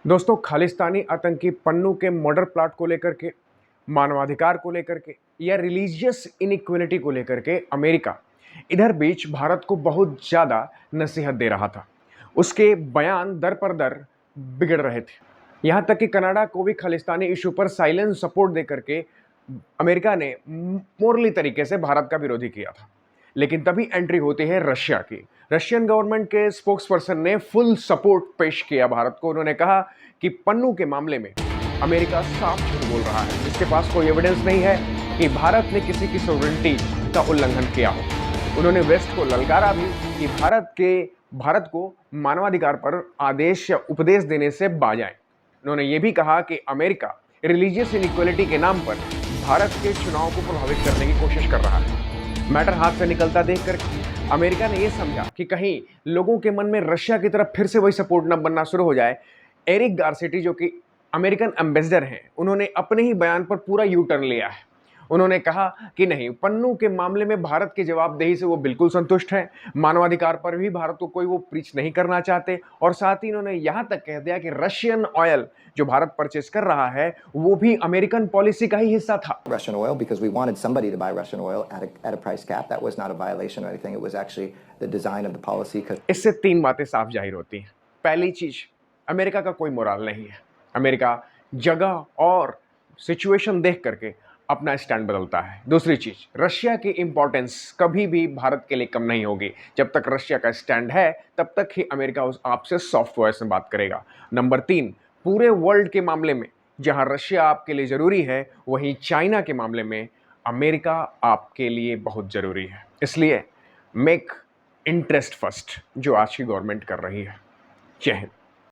दोस्तों, खालिस्तानी आतंकी पन्नू के मर्डर प्लॉट को लेकर के, मानवाधिकार को लेकर के या रिलीजियस इनइक्वलिटी को लेकर के अमेरिका इधर बीच भारत को बहुत ज़्यादा नसीहत दे रहा था। उसके बयान दर पर दर बिगड़ रहे थे। यहाँ तक कि कनाडा को भी खालिस्तानी इशू पर साइलेंस सपोर्ट दे करके अमेरिका ने मोरली तरीके से भारत का विरोधी किया था। लेकिन तभी एंट्री होती है रशिया की। रशियन गवर्नमेंट के स्पोक्स पर्सन ने फुल सपोर्ट पेश किया भारत को। उन्होंने कहा कि पन्नू के मामले में अमेरिका साफ झूठ बोल रहा है, जिसके पास कोई एविडेंस नहीं है कि भारत ने किसी की सॉवरेनिटी का उल्लंघन किया हो। उन्होंने वेस्ट को ललकारा भी कि भारत को मानवाधिकार पर आदेश या उपदेश देने से बाजाएं। उन्होंने ये भी कहा कि अमेरिका रिलीजियस इनइक्वलिटी के नाम पर भारत के चुनाव को प्रभावित करने की कोशिश कर रहा है। मैटर हाथ से निकलता देखकर अमेरिका ने यह समझा कि कहीं लोगों के मन में रशिया की तरफ फिर से वही सपोर्ट न बनना शुरू हो जाए। एरिक गारसेटी, जो कि अमेरिकन एम्बेसडर हैं, उन्होंने अपने ही बयान पर पूरा यू टर्न लिया है। उन्होंने कहा कि नहीं, पन्नू के मामले में भारत की जवाबदेही से वो बिल्कुल संतुष्ट हैं। मानवाधिकार पर भी भारत को कोई वो प्रीच नहीं करना चाहते। और साथ ही उन्होंने यहां तक कह दिया कि रशियन ऑयल जो भारत परचेस कर रहा है वो भी अमेरिकन पॉलिसी का ही हिस्सा था। Russian oil because we wanted somebody to buy Russian oil at a price cap. That was not a violation or anything. It was actually the design of the policy. इससे तीन बातें साफ जाहिर होती हैं। पहली चीज, अमेरिका का कोई मोराल नहीं है। अमेरिका जगह और सिचुएशन देख करके अपना स्टैंड बदलता है। दूसरी चीज, रशिया की इंपॉर्टेंस कभी भी भारत के लिए कम नहीं होगी। जब तक रशिया का स्टैंड है तब तक ही अमेरिका उस आपसे सॉफ्ट वॉइस में बात करेगा। नंबर तीन, पूरे वर्ल्ड के मामले में जहां रशिया आपके लिए जरूरी है, वहीं चाइना के मामले में अमेरिका आपके लिए बहुत जरूरी है। इसलिए मेक इंटरेस्ट फर्स्ट जो आज की गवर्नमेंट कर रही है। जय हिंद।